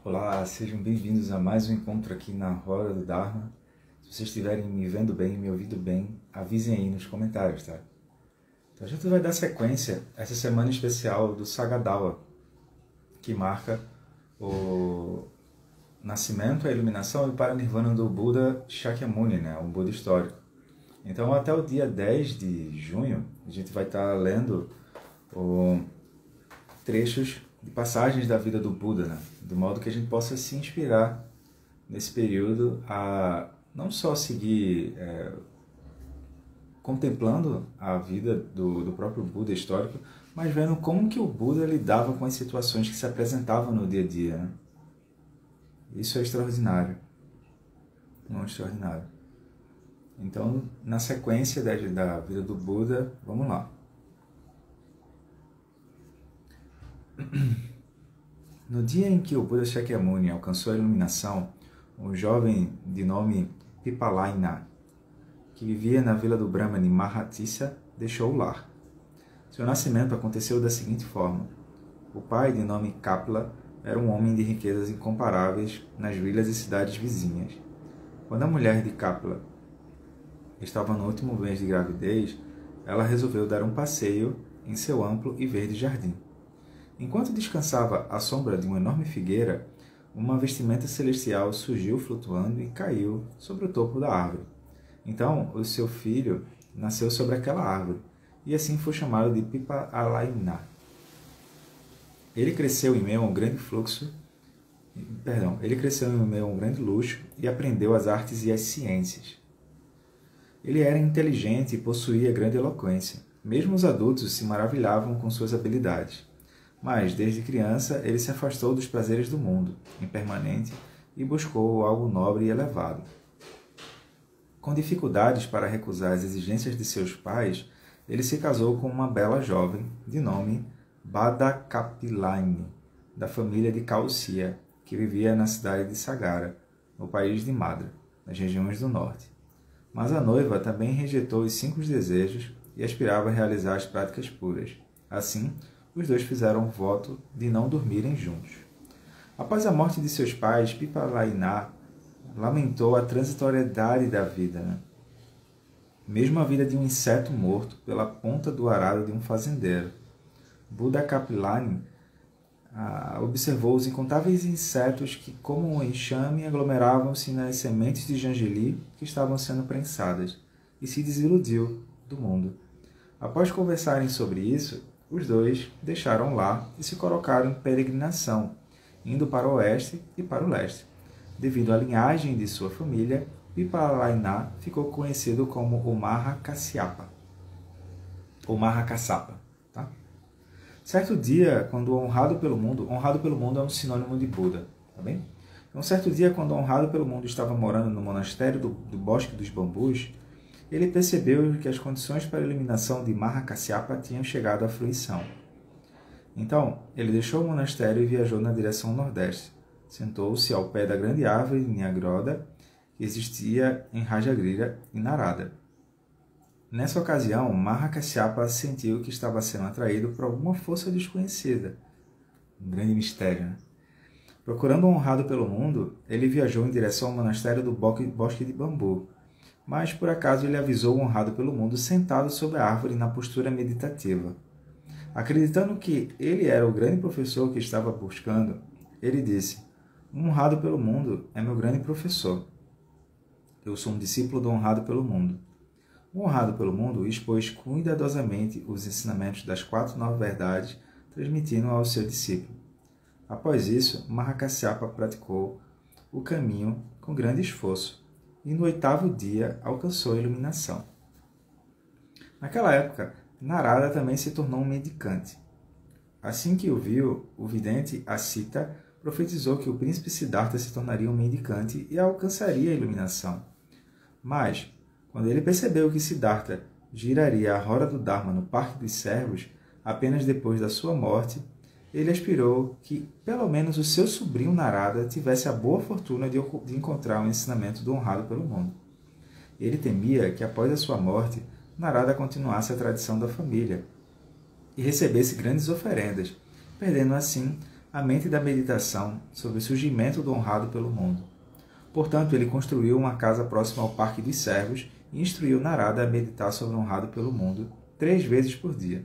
Olá, sejam bem-vindos a mais um encontro aqui na Roda do Dharma. Se vocês estiverem me vendo bem, me ouvindo bem, avisem aí nos comentários, tá? Então a gente vai dar sequência a essa semana especial do Sagadawa, que marca o nascimento, a iluminação e o paranirvana do Buda Shakyamuni, né? Um Buda histórico. Então até o dia 10 de junho, a gente vai estar lendo trechos de passagens da vida do Buda, né? De modo que a gente possa se inspirar nesse período a não só seguir contemplando a vida do próprio Buda histórico, mas vendo como que o Buda lidava com as situações que se apresentavam no dia a dia, né? Isso é extraordinário, não extraordinário. Então, na sequência da vida do Buda, vamos lá. No dia em que o Buda Shakyamuni alcançou a iluminação, um jovem de nome Pipalaina, que vivia na vila do Brahmani Mahatissa, deixou o lar. Seu nascimento aconteceu da seguinte forma. O pai, de nome Kapila, era um homem de riquezas incomparáveis nas vilas e cidades vizinhas. Quando a mulher de Kapila estava no último mês de gravidez, ela resolveu dar um passeio em seu amplo e verde jardim. Enquanto descansava à sombra de uma enorme figueira, uma vestimenta celestial surgiu flutuando e caiu sobre o topo da árvore. Então, o seu filho nasceu sobre aquela árvore, e assim foi chamado de Pipalaina. Ele cresceu em meio a um grande luxo e aprendeu as artes e as ciências. Ele era inteligente e possuía grande eloquência. Mesmo os adultos se maravilhavam com suas habilidades. Mas, desde criança, ele se afastou dos prazeres do mundo, impermanente, e buscou algo nobre e elevado. Com dificuldades para recusar as exigências de seus pais, ele se casou com uma bela jovem, de nome Badakapilaini, da família de Kausia, que vivia na cidade de Sagara, no país de Madra, nas regiões do norte. Mas a noiva também rejeitou os 5 desejos e aspirava a realizar as práticas puras. Assim, os dois fizeram o voto de não dormirem juntos. Após a morte de seus pais, Pipalaina lamentou a transitoriedade da vida, né? Mesmo a vida de um inseto morto pela ponta do arado de um fazendeiro. Buda Kapilani observou os incontáveis insetos que, como um enxame, aglomeravam-se nas sementes de gengelim que estavam sendo prensadas, e se desiludiu do mundo. Após conversarem sobre isso, os dois deixaram lá e se colocaram em peregrinação, indo para o oeste e para o leste. Devido à linhagem de sua família, Pipalaina ficou conhecido como o Mahakassapa. Tá? Certo dia, quando honrado pelo mundo é um sinônimo de Buda, tá bem? Então, certo dia, quando honrado pelo mundo estava morando no monastério do Bosque dos Bambus, ele percebeu que as condições para a iluminação de Mahakassapa tinham chegado à fruição. Então, ele deixou o monastério e viajou na direção nordeste. Sentou-se ao pé da grande árvore de Nyagroda, que existia em Rajagrira e Narada. Nessa ocasião, Mahakassapa sentiu que estava sendo atraído por alguma força desconhecida. Um grande mistério, né? Procurando um honrado pelo mundo, ele viajou em direção ao monastério do Bosque de Bambu, mas por acaso ele avisou o honrado pelo mundo sentado sob a árvore na postura meditativa. Acreditando que ele era o grande professor que estava buscando, ele disse: "Um honrado pelo mundo é meu grande professor. Eu sou um discípulo do honrado pelo mundo." O honrado pelo mundo expôs cuidadosamente os ensinamentos das 4 novas verdades, transmitindo ao seu discípulo. Após isso, Mahakassapa praticou o caminho com grande esforço, e no 8º dia alcançou a iluminação. Naquela época, Narada também se tornou um mendicante. Assim que o viu, o vidente Asita profetizou que o príncipe Siddhartha se tornaria um mendicante e alcançaria a iluminação. Mas, quando ele percebeu que Siddhartha giraria a roda do Dharma no Parque dos Servos, apenas depois da sua morte, ele aspirou que, pelo menos, o seu sobrinho Narada tivesse a boa fortuna de encontrar o ensinamento do honrado pelo mundo. Ele temia que, após a sua morte, Narada continuasse a tradição da família e recebesse grandes oferendas, perdendo assim a mente da meditação sobre o surgimento do honrado pelo mundo. Portanto, ele construiu uma casa próxima ao Parque dos Servos e instruiu Narada a meditar sobre o honrado pelo mundo 3 vezes por dia.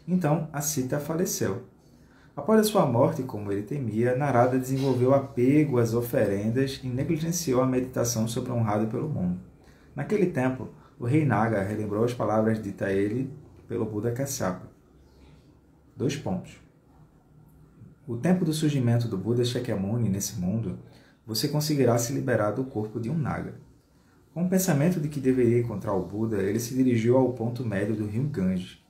Então, a Sita faleceu. Após a sua morte, como ele temia, Narada desenvolveu apego às oferendas e negligenciou a meditação sobre o honrado pelo mundo. Naquele tempo, o rei Naga relembrou as palavras ditas a ele pelo Buda Kassapa. 2 pontos. O tempo do surgimento do Buda Shakyamuni nesse mundo, você conseguirá se liberar do corpo de um Naga. Com o pensamento de que deveria encontrar o Buda, ele se dirigiu ao ponto médio do rio Ganges.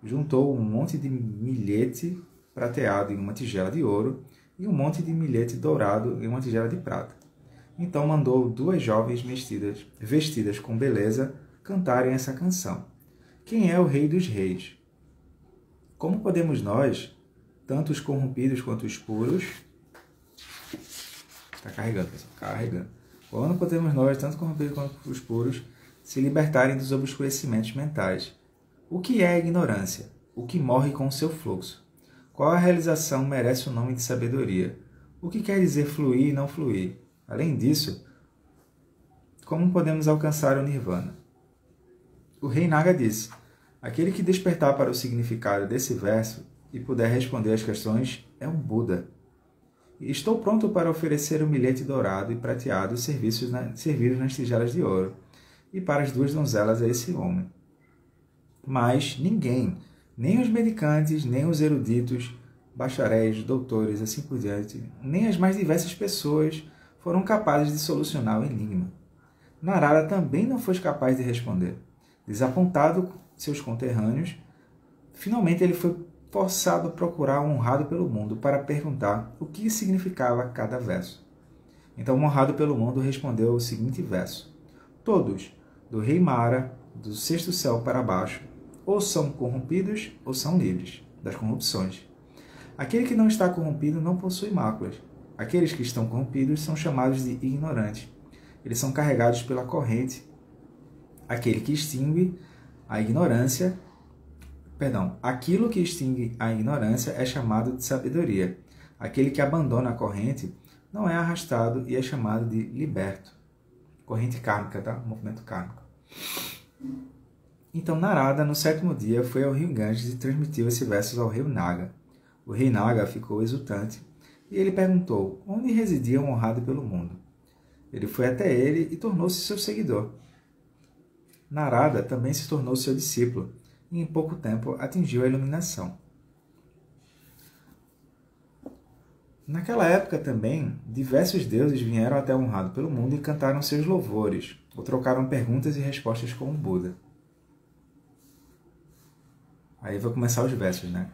Juntou um monte de milhete prateado em uma tigela de ouro e um monte de milhete dourado em uma tigela de prata. Então mandou 2 jovens vestidas com beleza cantarem essa canção. Quem é o Rei dos Reis? Como podemos nós, tanto os corrompidos quanto os puros... Está carregando, pessoal, carregando. Quando podemos nós, tanto corrompidos quanto os puros, se libertarem dos obscurecimentos mentais? O que é a ignorância? O que morre com o seu fluxo? Qual a realização merece o nome de sabedoria? O que quer dizer fluir e não fluir? Além disso, como podemos alcançar o Nirvana? O rei Naga disse: aquele que despertar para o significado desse verso e puder responder as questões é um Buda. Estou pronto para oferecer o milhete dourado e prateado servidos nas tigelas de ouro e para as 2 donzelas a esse homem. Mas ninguém, nem os medicantes, nem os eruditos, bacharéis, doutores, assim por diante, nem as mais diversas pessoas foram capazes de solucionar o enigma. Narada também não foi capaz de responder. Desapontado com seus conterrâneos, finalmente ele foi forçado a procurar um honrado pelo mundo para perguntar o que significava cada verso. Então o honrado pelo mundo respondeu o seguinte verso: todos, do rei Mara, do 6º céu para baixo, ou são corrompidos ou são livres das corrupções. Aquele que não está corrompido não possui máculas. Aqueles que estão corrompidos são chamados de ignorantes. Eles são carregados pela corrente. Aquele que extingue a ignorância, aquilo que extingue a ignorância é chamado de sabedoria. Aquele que abandona a corrente não é arrastado e é chamado de liberto. Corrente kármica, tá? Movimento kármico. Então Narada, no 7º dia, foi ao rio Ganges e transmitiu esses versos ao rei Naga. O rei Naga ficou exultante e ele perguntou onde residia um honrado pelo mundo. Ele foi até ele e tornou-se seu seguidor. Narada também se tornou seu discípulo e em pouco tempo atingiu a iluminação. Naquela época também, diversos deuses vieram até o honrado pelo mundo e cantaram seus louvores, ou trocaram perguntas e respostas com o Buda. Aí vai começar os versos, né?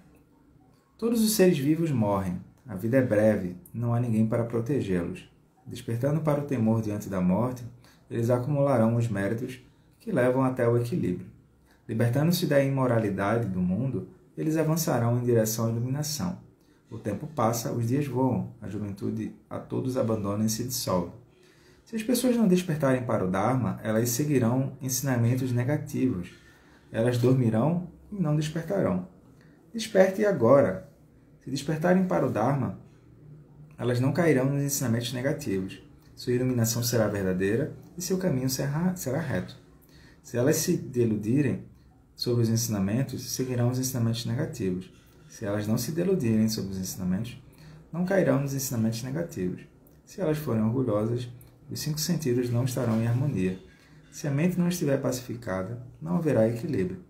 Todos os seres vivos morrem. A vida é breve, não há ninguém para protegê-los. Despertando para o temor diante da morte, eles acumularão os méritos que levam até o equilíbrio. Libertando-se da imoralidade do mundo, eles avançarão em direção à iluminação. O tempo passa, os dias voam, a juventude a todos abandona e se dissolve. Se as pessoas não despertarem para o Dharma, elas seguirão ensinamentos negativos. Elas dormirão e não despertarão. Desperte agora. Se despertarem para o Dharma, elas não cairão nos ensinamentos negativos. Sua iluminação será verdadeira e seu caminho será reto. Se elas se deludirem sobre os ensinamentos, seguirão os ensinamentos negativos. Se elas não se deludirem sobre os ensinamentos, não cairão nos ensinamentos negativos. Se elas forem orgulhosas, os 5 sentidos não estarão em harmonia. Se a mente não estiver pacificada, não haverá equilíbrio.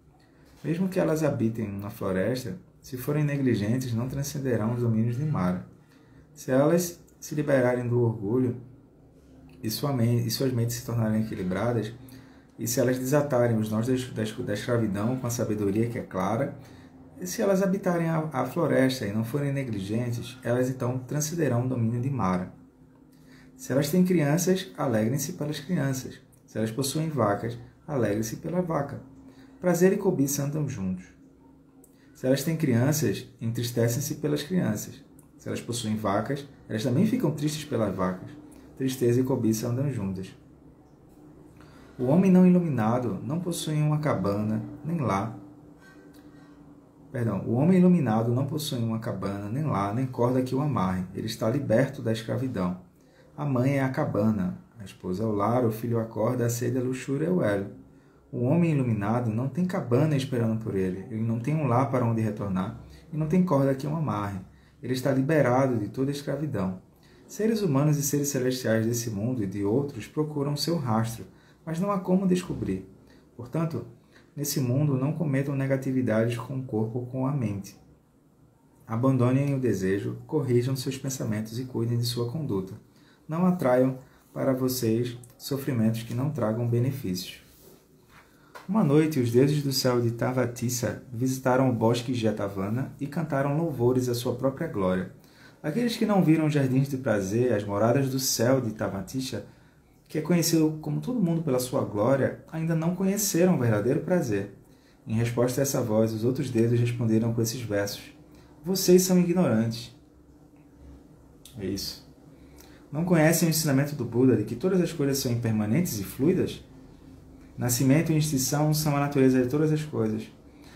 Mesmo que elas habitem na floresta, se forem negligentes, não transcenderão os domínios de Mara. Se elas se liberarem do orgulho e suas mentes se tornarem equilibradas, e se elas desatarem os nós da escravidão com a sabedoria que é clara, e se elas habitarem a floresta e não forem negligentes, elas então transcenderão o domínio de Mara. Se elas têm crianças, alegrem-se pelas crianças. Se elas possuem vacas, alegrem-se pela vaca. Prazer e cobiça andam juntos. Se elas têm crianças, entristecem-se pelas crianças. Se elas possuem vacas, elas também ficam tristes pelas vacas. Tristeza e cobiça andam juntas. O homem não iluminado não possui uma cabana, nem lá. O homem iluminado não possui uma cabana, nem lar, nem corda que o amarre. Ele está liberto da escravidão. A mãe é a cabana, a esposa é o lar, o filho a corda, a sede, a luxúria é o elo. O homem iluminado não tem cabana esperando por ele. Ele não tem um lar para onde retornar e não tem corda que o amarre. Ele está liberado de toda escravidão. Seres humanos e seres celestiais desse mundo e de outros procuram seu rastro, mas não há como descobrir. Portanto, nesse mundo não cometam negatividades com o corpo ou com a mente. Abandonem o desejo, corrijam seus pensamentos e cuidem de sua conduta. Não atraiam para vocês sofrimentos que não tragam benefícios. Uma noite, os deuses do céu de Tavatissa visitaram o bosque Jetavana e cantaram louvores à sua própria glória. Aqueles que não viram os jardins de prazer, as moradas do céu de Tavatissa, que é conhecido como todo mundo pela sua glória, ainda não conheceram o verdadeiro prazer. Em resposta a essa voz, os outros deuses responderam com esses versos: Vocês são ignorantes. É isso. Não conhecem o ensinamento do Buda de que todas as coisas são impermanentes e fluidas? Nascimento e extinção são a natureza de todas as coisas.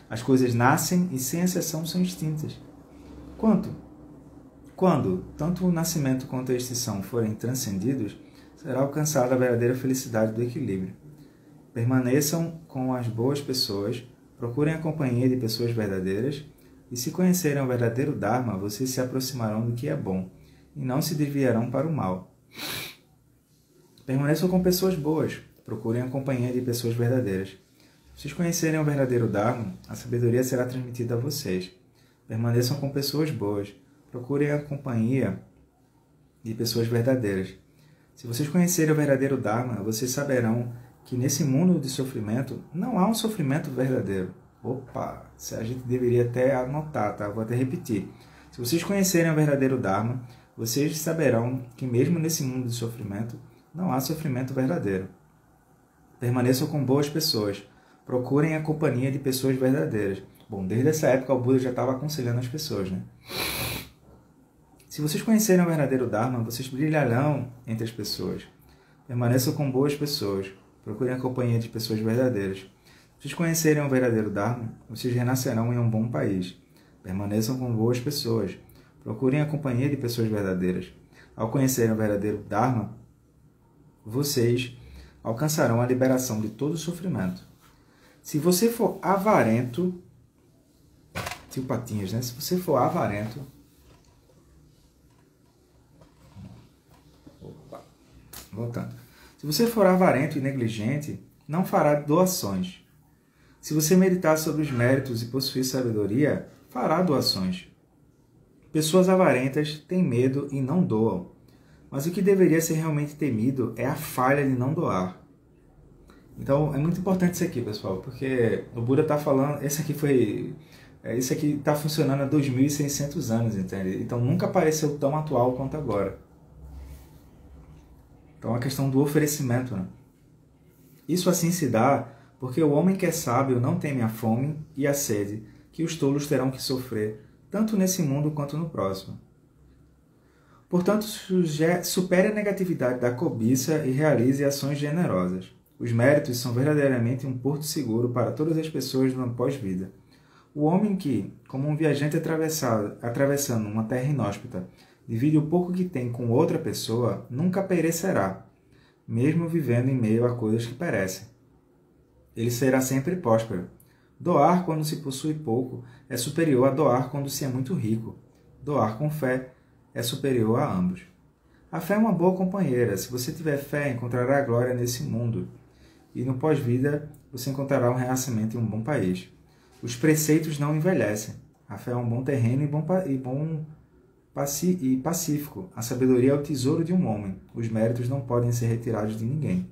As coisas nascem e, sem exceção, são extintas. Quando tanto o nascimento quanto a extinção forem transcendidos, será alcançada a verdadeira felicidade do equilíbrio. Permaneçam com as boas pessoas, procurem a companhia de pessoas verdadeiras, e se conhecerem o verdadeiro Dharma, vocês se aproximarão do que é bom, e não se desviarão para o mal. Permaneçam com pessoas boas, procurem a companhia de pessoas verdadeiras. Se vocês conhecerem o verdadeiro Dharma, a sabedoria será transmitida a vocês. Permaneçam com pessoas boas, procurem a companhia de pessoas verdadeiras. Se vocês conhecerem o verdadeiro Dharma, vocês saberão que nesse mundo de sofrimento não há um sofrimento verdadeiro. Opa, a gente deveria até anotar, tá? Vou até repetir. Se vocês conhecerem o verdadeiro Dharma, vocês saberão que mesmo nesse mundo de sofrimento, não há sofrimento verdadeiro. Permaneçam com boas pessoas. Procurem a companhia de pessoas verdadeiras. Bom, desde essa época o Buda já estava aconselhando as pessoas, né? Se vocês conhecerem o verdadeiro Dharma, vocês brilharão entre as pessoas. Permaneçam com boas pessoas. Procurem a companhia de pessoas verdadeiras. Se vocês conhecerem o verdadeiro Dharma, vocês renascerão em um bom país. Permaneçam com boas pessoas. Procurem a companhia de pessoas verdadeiras. Ao conhecerem o verdadeiro Dharma, vocês alcançarão a liberação de todo sofrimento. Se você for avarento, tio Patinhas, né? Se você for avarento, voltando. Se você for avarento e negligente, não fará doações. Se você meditar sobre os méritos e possuir sabedoria, fará doações. Pessoas avarentas têm medo e não doam. Mas o que deveria ser realmente temido é a falha de não doar. Então, é muito importante isso aqui, pessoal, porque o Buda está falando... Esse aqui está funcionando há 2.600 anos, entende? Então, nunca pareceu tão atual quanto agora. Então, a questão do oferecimento, né? Isso assim se dá porque o homem que é sábio não teme a fome e a sede que os tolos terão que sofrer, tanto nesse mundo quanto no próximo. Portanto, supere a negatividade da cobiça e realize ações generosas. Os méritos são verdadeiramente um porto seguro para todas as pessoas no pós-vida. O homem que, como um viajante atravessando uma terra inóspita, divide o pouco que tem com outra pessoa, nunca perecerá, mesmo vivendo em meio a coisas que perecem. Ele será sempre próspero. Doar quando se possui pouco é superior a doar quando se é muito rico. Doar com fé é superior a ambos. A fé é uma boa companheira. Se você tiver fé, encontrará glória nesse mundo. E no pós-vida, você encontrará um renascimento em um bom país. Os preceitos não envelhecem. A fé é um bom terreno e pacífico. A sabedoria é o tesouro de um homem. Os méritos não podem ser retirados de ninguém.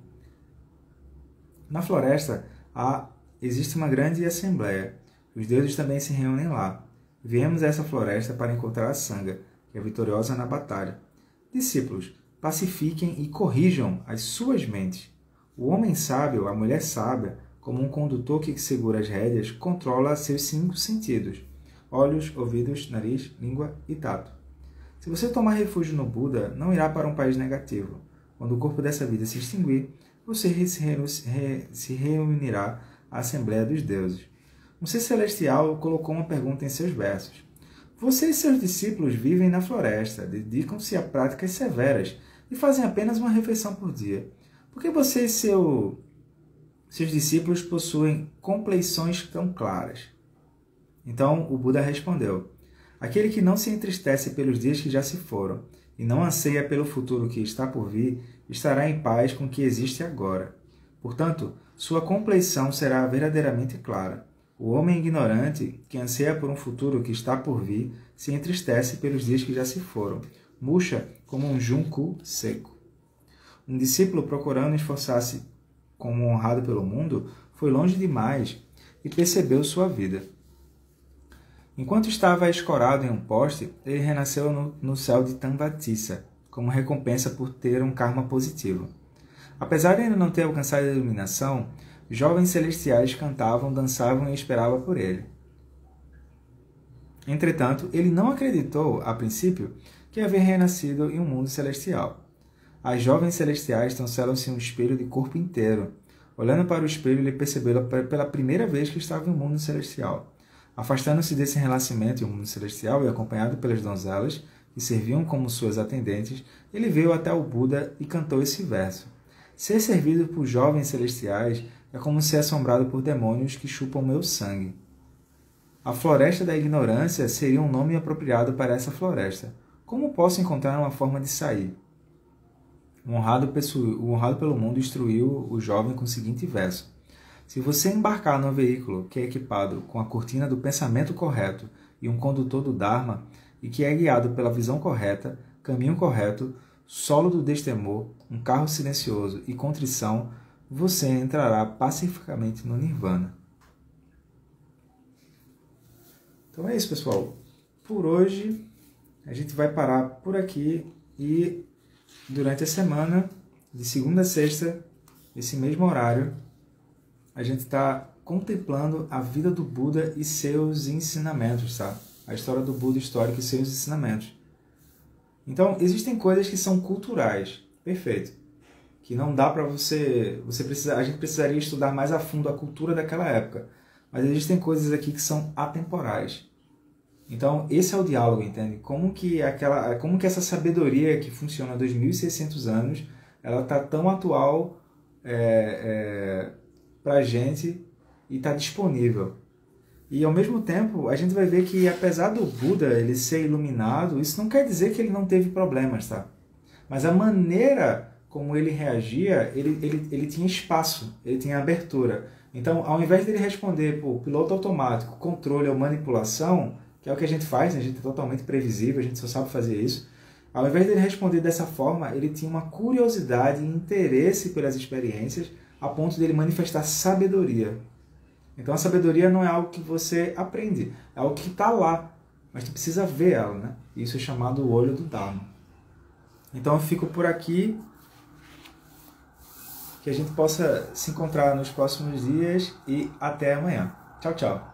Na floresta, existe uma grande assembleia. Os deuses também se reúnem lá. Viemos a essa floresta para encontrar a Sangha, que é vitoriosa na batalha. Discípulos, pacifiquem e corrijam as suas mentes. O homem sábio, a mulher sábia, como um condutor que segura as rédeas, controla seus 5 sentidos: olhos, ouvidos, nariz, língua e tato. Se você tomar refúgio no Buda, não irá para um país negativo. Quando o corpo dessa vida se extinguir, você se reunirá à Assembleia dos Deuses. um ser celestial colocou uma pergunta em seus versos. Você e seus discípulos vivem na floresta, dedicam-se a práticas severas e fazem apenas uma refeição por dia. Por que você e seus discípulos possuem compleições tão claras? Então o Buda respondeu: aquele que não se entristece pelos dias que já se foram e não anseia pelo futuro que está por vir, estará em paz com o que existe agora. Portanto, sua compleição será verdadeiramente clara. O homem ignorante, que anseia por um futuro que está por vir, se entristece pelos dias que já se foram, murcha como um junco seco. Um discípulo, procurando esforçar-se como honrado pelo mundo, foi longe demais e percebeu sua vida. Enquanto estava escorado em um poste, ele renasceu no céu de Tamvatissa, como recompensa por ter um karma positivo. Apesar de ainda não ter alcançado a iluminação, jovens celestiais cantavam, dançavam e esperavam por ele. Entretanto, ele não acreditou, a princípio, que havia renascido em um mundo celestial. As jovens celestiais trouxeram-se um espelho de corpo inteiro. Olhando para o espelho, ele percebeu pela primeira vez que estava em um mundo celestial. Afastando-se desse renascimento em um mundo celestial e acompanhado pelas donzelas, que serviam como suas atendentes, ele veio até o Buda e cantou esse verso. Ser servido por jovens celestiais é como ser assombrado por demônios que chupam meu sangue. A floresta da ignorância seria um nome apropriado para essa floresta. Como posso encontrar uma forma de sair? O honrado pelo mundo instruiu o jovem com o seguinte verso: se você embarcar no veículo que é equipado com a cortina do pensamento correto e um condutor do Dharma, e que é guiado pela visão correta, caminho correto, solo do destemor, um carro silencioso e contrição, você entrará pacificamente no Nirvana. Então é isso, pessoal. Por hoje, a gente vai parar por aqui e durante a semana, de segunda a sexta, esse mesmo horário, a gente está contemplando a vida do Buda e seus ensinamentos, tá? A história do Buda histórico e seus ensinamentos. Então, existem coisas que são culturais, perfeito, que não dá para a gente precisaria estudar mais a fundo a cultura daquela época, mas existem coisas aqui que são atemporais. Então, esse é o diálogo, entende? Como que essa sabedoria que funciona há 2.600 anos, ela está tão atual para a gente e está disponível. E ao mesmo tempo, a gente vai ver que apesar do Buda ele ser iluminado, isso não quer dizer que ele não teve problemas, tá? Mas a maneira como ele reagia, ele tinha espaço, ele tinha abertura. Então, ao invés dele responder por piloto automático, controle ou manipulação, que é o que a gente faz, né? A gente é totalmente previsível, a gente só sabe fazer isso. Ao invés dele responder dessa forma, ele tinha uma curiosidade e interesse pelas experiências, a ponto de ele manifestar sabedoria. Então a sabedoria não é algo que você aprende, é algo que está lá, mas tu precisa ver ela, né? Isso é chamado o olho do Dharma. Então eu fico por aqui, que a gente possa se encontrar nos próximos dias e até amanhã. Tchau, tchau.